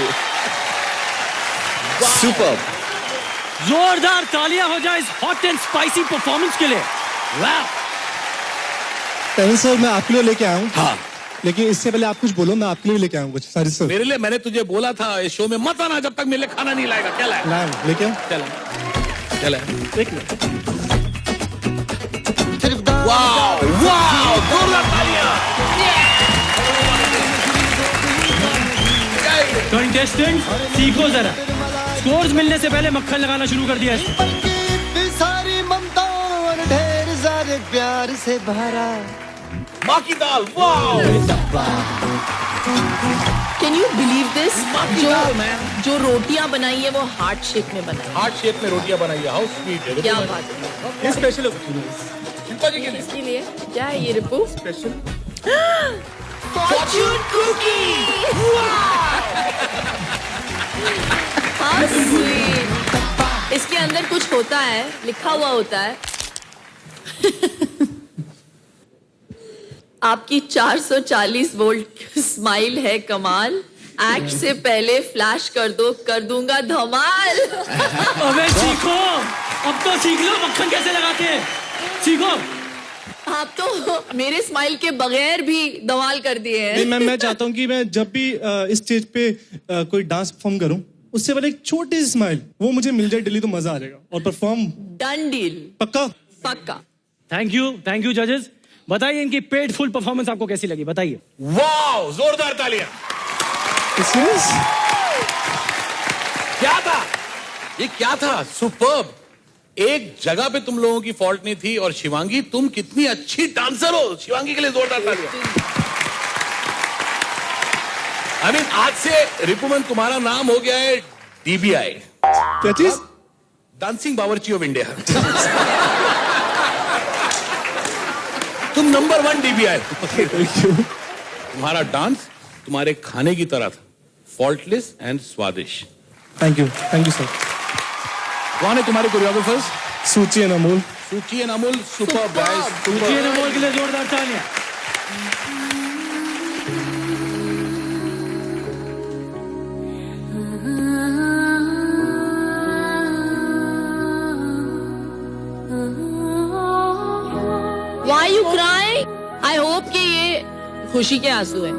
लिए। सुपर, जोरदार तालियां हो जाए इस हॉट एंड स्पाइसी परफॉर्मेंस के लिए। वाह। तरुण सर, मैं आपके लिए लेके आया हूँ। हाँ, लेकिन इससे पहले आप कुछ बोलो, मैं आपके लिए लेके आया हूँ कुछ। Sorry sir. मेरे लिए, मैंने तुझे बोला था इस शो में मत आना जब तक मेरे लिए खाना नहीं लाएगा। क्या लाएगा? लाया लेके आओ। चला चला, देख लो। वाह वाह, जोरदार तालियां। कंटेस्टेंट सीखो जरा, स्कोर्स मिलने से पहले मक्खन लगाना शुरू कर दिया है। सारी ममता और ढेर सारे प्यार से भरा माँ की दाल। वाह, कैन यू बिलीव दिस? जो रोटियां बनाई है वो हार्ट शेप में बनाई। हार्ट शेप में रोटियां बनाई है। हाउ स्वीट है। क्या बात है। ये स्पेशल शिल्पा जी के लिए। इसके लिए क्या है ये रिपु? Special fortune cookie. हाँ स्वीट। इसके अंदर कुछ होता है, लिखा हुआ होता है। आपकी 440 वोल्ट स्माइल है कमाल, एक्ट से पहले फ्लैश कर दो, कर दूंगा धमाल। अबे सीखो, अब तो सीख लो मक्खन कैसे लगाते हैं। सीखो। आप तो मेरे स्माइल के बगैर भी धमाल कर दिए हैं। नहीं मैम, मैं चाहता हूँ कि मैं जब भी इस स्टेज पे कोई डांस परफॉर्म करूँ, उससे पहले एक छोटी सी स्माइल वो मुझे मिल जाए दिल्ली, तो मजा आ जाएगा। और परफॉर्म डन डील। पक्का पक्का। थैंक यू जजेस। बताइए इनकी पेट फुल परफॉर्मेंस आपको कैसी लगी, बताइए। वाह, जोरदार तालियां। क्या था ये, क्या था? सुपर्ब। एक जगह पे तुम लोगों की फॉल्ट नहीं थी। और शिवांगी, तुम कितनी अच्छी डांसर हो। शिवांगी के लिए जोरदार तालियां। आई मीन, आज से रिपुमन तुम्हारा नाम हो गया है DBI। क्या चीज? डांसिंग बावर्ची ऑफ इंडिया। तुम नंबर 1 DBI। तुम्हारा डांस तुम्हारे खाने की तरह था, फॉल्टलेस एंड स्वादिष्ट। Thank you sir. कौन है तुम्हारे कोरियोग्राफर्स? सूची एंड अमोल। सूची एंड अमोल, सुपर गाइस। सूची एंड अमोल के लिए जोरदार तालियां। Why you crying? I hope कि ये खुशी के आंसू हैं।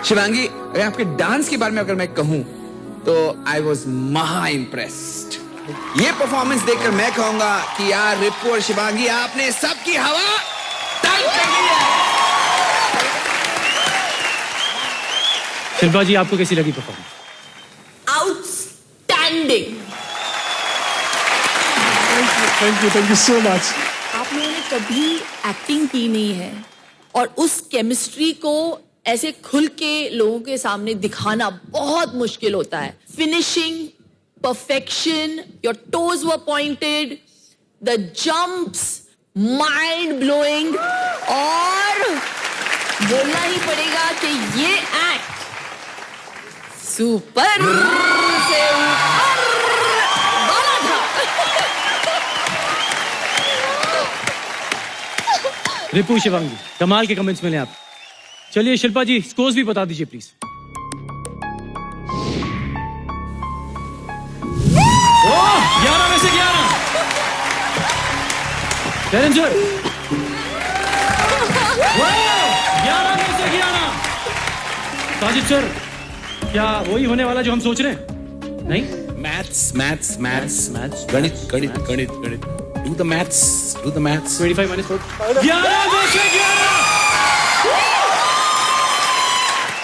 शिवांगी, अगर आपके डांस के बारे में अगर मैं कहूं तो आई वॉज महा इम्प्रेस्ड। ये परफॉर्मेंस देखकर मैं कहूंगा कि यार रिपु और शिवांगी, आपने सबकी हवा टाइट कर दी है। शिल्पा जी, आपको कैसी लगी performance? Outstanding. Thank you so much. आप लोगों ने कभी एक्टिंग की नहीं है और उस केमिस्ट्री को ऐसे खुल के लोगों के सामने दिखाना बहुत मुश्किल होता है। Finishing, perfection, your toes were pointed, the jumps mind blowing. और बोलना ही पड़ेगा कि ये एक्ट सुपर से ऊपर वाला था। रिपु, शिवांगी, कमाल के कमेंट्स मिले आप। चलिए शिल्पा जी, स्कोर्स भी बता दीजिए प्लीज। ओह, 11 में से 11। चरण सर, 11 में से 11। साजिद सर, क्या वही होने वाला जो हम सोच रहे हैं? नहीं, मैथ्स गणित गणित गणित गणित। Do the maths 25 minus 4। 11 में से 11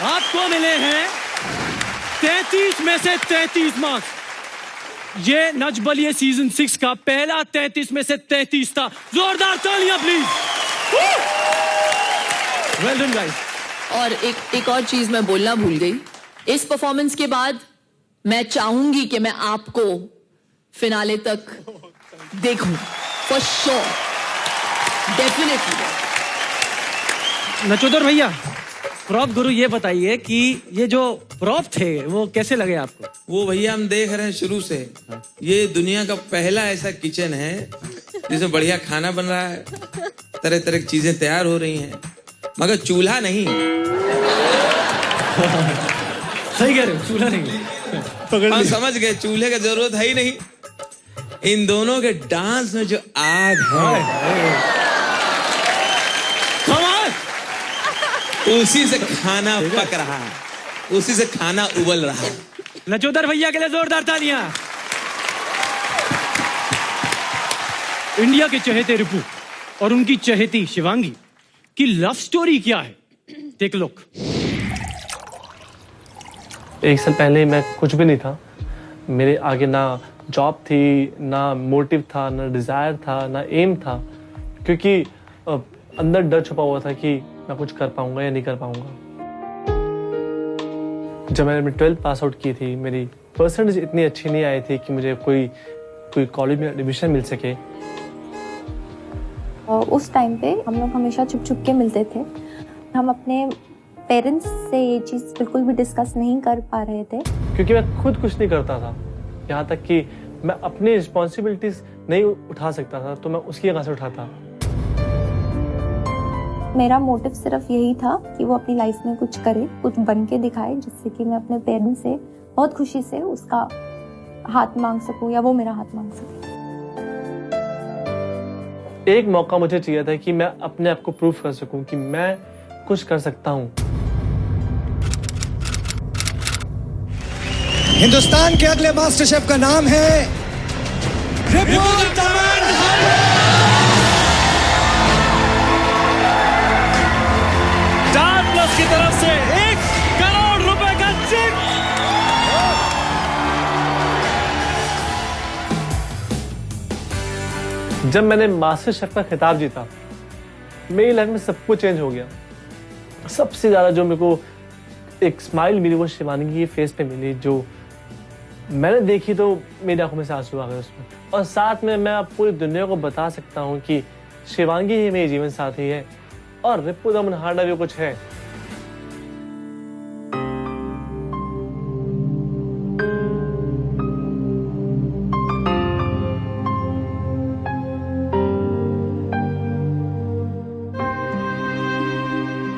आपको मिले हैं। 33 में से 33 मार्क्स। ये नच बलिए सीजन 6 का पहला 33 में से 33 था। जोरदार तालियां प्लीज। Well done guys. और एक और चीज मैं बोलना भूल गई। इस परफॉर्मेंस के बाद मैं चाहूंगी कि मैं आपको फिनाले तक देखूं, फॉर श्योर, डेफिनेटली। नचोदर भैया, प्रॉप गुरु, ये बताइए कि ये जो प्रॉप थे वो कैसे लगे आपको? वो भैया हम देख रहे हैं शुरू से। ये दुनिया का पहला ऐसा किचन है जिसमें बढ़िया खाना बन रहा है, तरह तरह की चीजें तैयार हो रही हैं, मगर चूल्हा नहीं। सही कह रहे हो, चूल्हा नहीं। पकड़ हम लिया। समझ गए चूल्हे की जरूरत है ही नहीं। इन दोनों के डांस में जो आग है कमाल। उसी से खाना पक रहा है, उसी से खाना उबल रहा है। लचोदर भैया के लिए जोरदार तालियां। इंडिया के चहेते रिपू और उनकी चहेती शिवांगी की लव स्टोरी क्या है? Take look. 1 साल पहले मैं कुछ भी नहीं था। मेरे आगे ना जॉब थी, ना मोटिव था, ना डिजायर था, ना एम था, क्योंकि अंदर डर छुपा हुआ था कि मैं कुछ कर पाऊंगा या नहीं कर पाऊंगा। जब मैंने 12th पास आउट की थी, मेरी परसेंटेज इतनी अच्छी नहीं आई थी कि मुझे कोई कॉलेज में एडमिशन मिल सके। उस टाइम पे हम लोग हमेशा छुप छुप के मिलते थे। हम अपने पेरेंट्स से ये चीज़ बिल्कुल भी डिस्कस नहीं कर पा रहे थे, क्योंकि मैं खुद कुछ नहीं करता था। यहाँ तक कि मैं अपनी रिस्पॉन्सिबिलिटीज नहीं उठा सकता था, तो मैं उसकी जगह से उठाता। मेरा मोटिव सिर्फ यही था कि वो अपनी लाइफ में कुछ करे, कुछ बन के दिखाए, जिससे कि मैं अपने पेरेंट्स से बहुत खुशी से उसका हाथ मांग सकूं या वो मेरा हाथ मांग सके। एक मौका मुझे चाहिए था कि मैं अपने आप को प्रूव कर सकूं कि मैं कुछ कर सकता हूं। हिंदुस्तान के अगले मास्टर शेफ का नाम है रिपू दमन। स्टार प्लस की तरफ से 1 करोड़ रुपए का चेक। जब मैंने मास्टर शेफ का खिताब जीता, मेरी लाइफ में सब कुछ चेंज हो गया। सबसे ज्यादा जो मेरे को एक स्माइल मिली वो शिवांगी के फेस पे मिली, जो मैंने देखी तो मेरी आंखों में से आंसू आ गए उसमें। और साथ में मैं अब पूरी दुनिया को बता सकता हूँ कि शिवांगी ही मेरी जीवन साथी है और रिपू दमन हांडा भी कुछ है।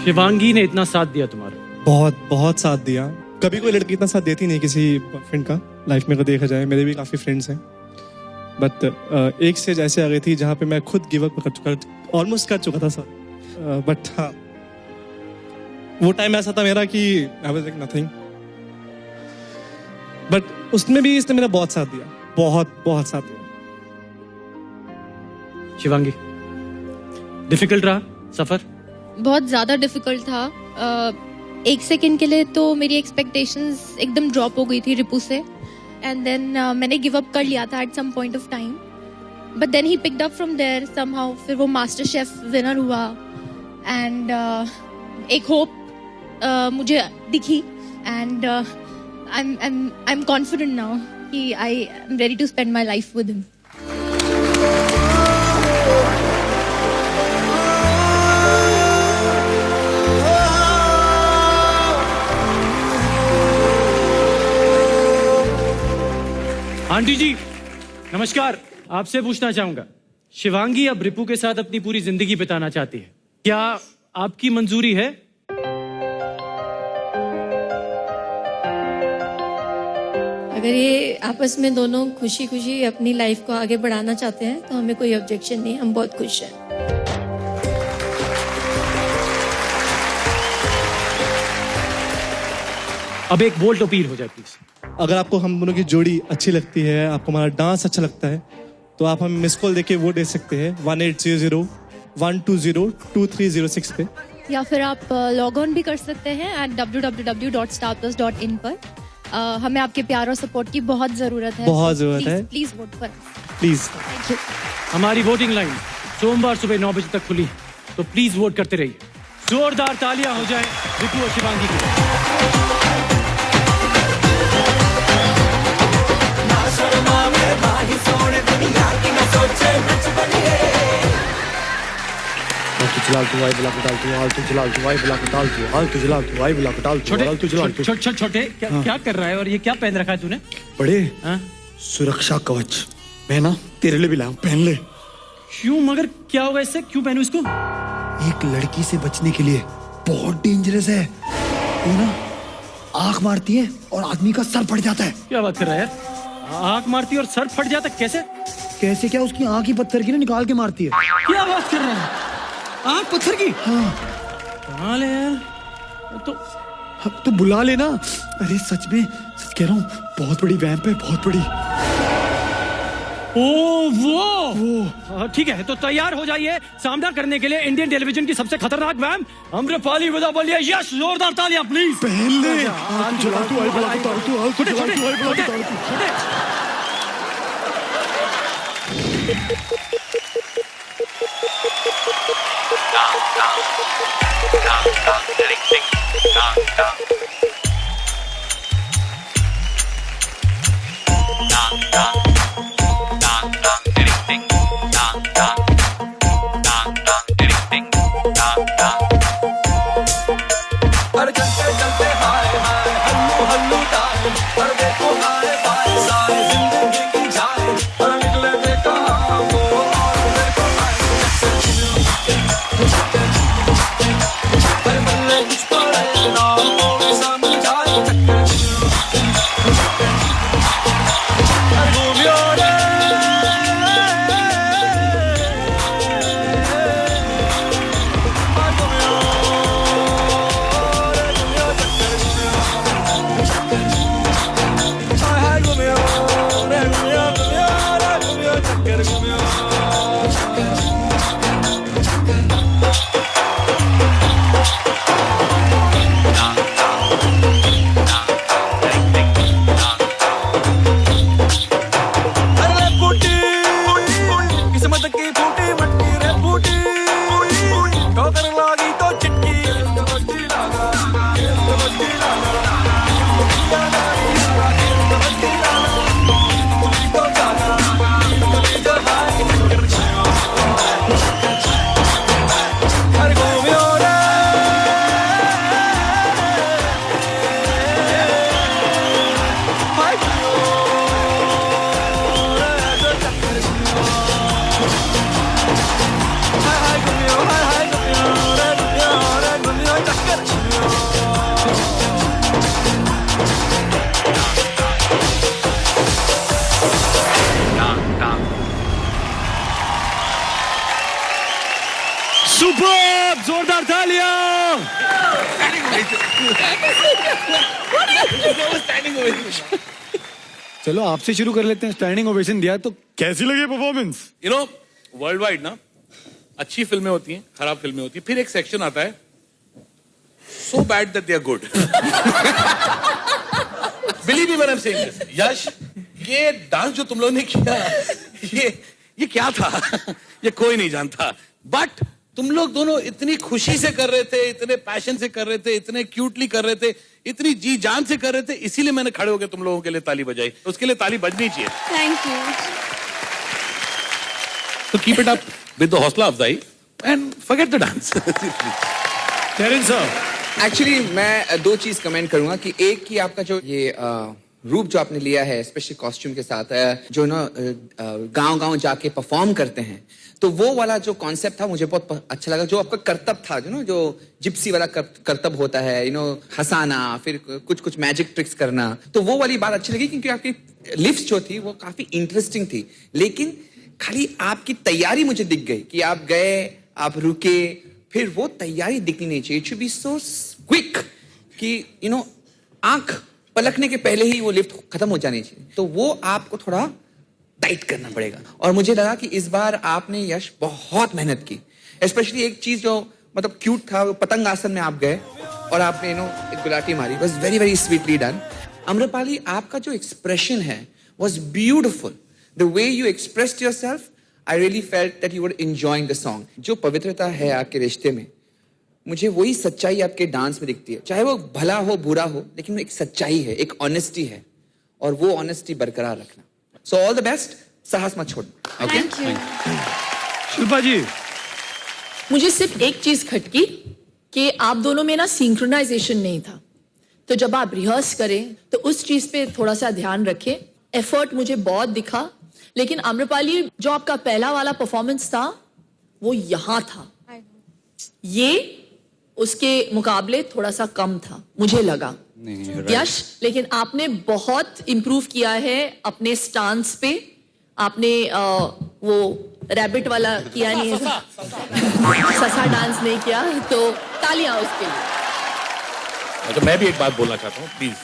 शिवांगी ने इतना साथ दिया तुम्हारा? बहुत बहुत साथ दिया। कभी कोई लड़की इतना साथ देती नहीं किसी फ्रेंड का। लाइफ में को देखा जाए, मेरे भी काफी फ्रेंड्स हैं, बट एक स्टेज ऐसे आ गई थी जहाँ पे मैं खुद गिव अप कर चुका, ऑलमोस्ट कर चुका था सर। बट हाँ, वो टाइम ऐसा था मेरा कि I was like nothing, but उसमें भी इसने मेरा बहुत साथ दिया, बहुत बहुत साथ दिया। शिवांगी, डिफिकल्ट रहा सफर? बहुत ज़्यादा डिफिकल्ट था। 1 सेकंड के लिए तो मेरी एक्सपेक्टेशंस एकदम ड्रॉप हो गई थी रिपू से, एंड देन मैंने गिव अप कर लिया था at some point of time, but then he picked up from there somehow. फिर वो मास्टर शेफ विनर हुआ एंड एक होप मुझे दिखी, and I am confident now कि I am ready to spend my life with him. Aunty ji नमस्कार, आपसे पूछना चाहूंगा, शिवांगी अब रिपू के साथ अपनी पूरी जिंदगी बिताना चाहती है, क्या आपकी मंजूरी है? अगर ये आपस में दोनों खुशी खुशी अपनी लाइफ को आगे बढ़ाना चाहते हैं तो हमें कोई ऑब्जेक्शन नहीं, हम बहुत खुश हैं। अब एक बोल्ड अपील हो जाए प्लीज। अगर आपको हम दोनों की जोड़ी अच्छी लगती है, आपको हमारा डांस अच्छा लगता है, तो आप हमें मिस कॉल देके वोट दे सकते हैं 1800-120-2306 पे, या फिर आप लॉग ऑन भी कर सकते हैं at www.starplus.in पर। हमें आपके प्यार और सपोर्ट की बहुत जरूरत है, बहुत जरूरत है। प्लीज वोट पर। प्लीज। Thank you. हमारी वोटिंग लाइन सोमवार सुबह 9 बजे तक खुली है, तो प्लीज वोट करते रहिए। जोरदार तालियां हो जाए रिपू और शिवांगी की। छोटे क्या कर रहा है और ये क्या पहन रखा है तूने? बड़े हाँ? सुरक्षा कवच मैं ना तेरे लिए भी लाया हूं, पहन ले। क्यों मगर क्या होगा इससे, क्यों पहनूं इसको? एक लड़की से बचने के लिए बहुत डेंजरस है, तू ना आंख मारती है और आदमी का सर फट जाता है। क्या बात कर रहा है यार? आंख मारती है और सर फट जाता है? कैसे? कैसे क्या, उसकी आंख ही पत्थर की ना निकाल के मारती है। क्या बात कर रहा है? आंख पत्थर की? हाँ। कहाँ ले यार? तो बुला लेना। अरे सच में, सच कह रहा हूँ, बहुत बड़ी वैम्प है, बहुत बड़ी। ओ वो ठीक है, तो तैयार हो जाइए सामना करने के लिए इंडियन टेलीविजन की सबसे खतरनाक वैम्प आम्रपाली विदा बलिया। यस, जोरदार तालियां प्लीज। पहले सुपर, जोरदार तालियां। चलो आपसे शुरू कर लेते हैं। स्टैंडिंग ओवेशन दिया तो कैसी लगी performance? You know, world wide ना अच्छी फिल्में होती हैं, खराब फिल्में होती हैं, फिर एक सेक्शन आता है so bad that they are good. Believe me when I am saying this. Yash, ये डांस जो तुम लोगों ने किया, ये क्या था? ये कोई नहीं जानता, बट तुम लोग दोनों इतनी खुशी से कर रहे थे, इतने पैशन से कर रहे थे, इतने क्यूटली कर रहे थे, इतनी जी जान से कर रहे थे, इसीलिए मैंने खड़े होकर तुम लोगों के लिए ताली बजाई। उसके लिए ताली बजनी चाहिए। Thank you. तो keep it up with the हौसला अफजाई and forget the dance. Terence sir, actually मैं दो चीज कमेंट करूंगा कि एक कि आपका जो ये रूप जो आपने लिया है, स्पेशली कॉस्ट्यूम के साथ, जो ना गांव-गांव जाके परफॉर्म करते हैं, तो वो वाला जो कॉन्सेप्ट था मुझे बहुत अच्छा लगा। जो आपका करतब था, जो जिप्सी वाला करतब होता है, हंसाना, फिर कुछ मैजिक ट्रिक्स करना, तो वो वाली बात अच्छी लगी क्योंकि आपकी लिफ्ट जो थी वो काफी इंटरेस्टिंग थी। लेकिन खाली आपकी तैयारी मुझे दिख गई कि आप गए, आप रुके, फिर वो तैयारी दिखनी नहीं चाहिए। It should be so quick कि आंख पलकने के पहले ही वो लिफ्ट खत्म हो जानी चाहिए। तो वो आपको थोड़ा टाइट करना पड़ेगा। और मुझे लगा कि इस बार आपने यश बहुत मेहनत की। स्पेशली एक चीज जो मतलब क्यूट था, वो पतंग आसन में आप गए और आपने एक गुलाटी मारी, was very very sweetly done. Amrapali, आपका जो एक्सप्रेशन है was beautiful. The way you expressed yourself, I really felt that you were enjoying the song. जो पवित्रता है आपके रिश्ते में, मुझे वही सच्चाई आपके डांस में दिखती है। चाहे वो भला हो बुरा हो, लेकिन वो एक सच्चाई है, एक ऑनेस्टी है, और वो ऑनेस्टी बरकरार रखना। सो ऑल द बेस्ट, साहस मत छोड़ना। Okay, thank you. Shilpa ji, मुझे सिर्फ एक चीज खटकी कि आप दोनों में ना सिंक्रोनाइजेशन नहीं था। तो जब आप रिहर्स करें तो उस चीज पे थोड़ा सा ध्यान रखें। एफर्ट मुझे बहुत दिखा, लेकिन आम्रपाली, जो आपका पहला वाला परफॉर्मेंस था वो यहां था, ये उसके मुकाबले थोड़ा सा कम था, मुझे लगा। यश, लेकिन आपने बहुत इंप्रूव किया है अपने स्टांस पे। आपने वो रैबिट वाला किया नहीं है, ससा डांस नहीं किया, तो तालियां उसके लिए। अच्छा, मैं भी एक बात बोलना चाहता हूँ प्लीज।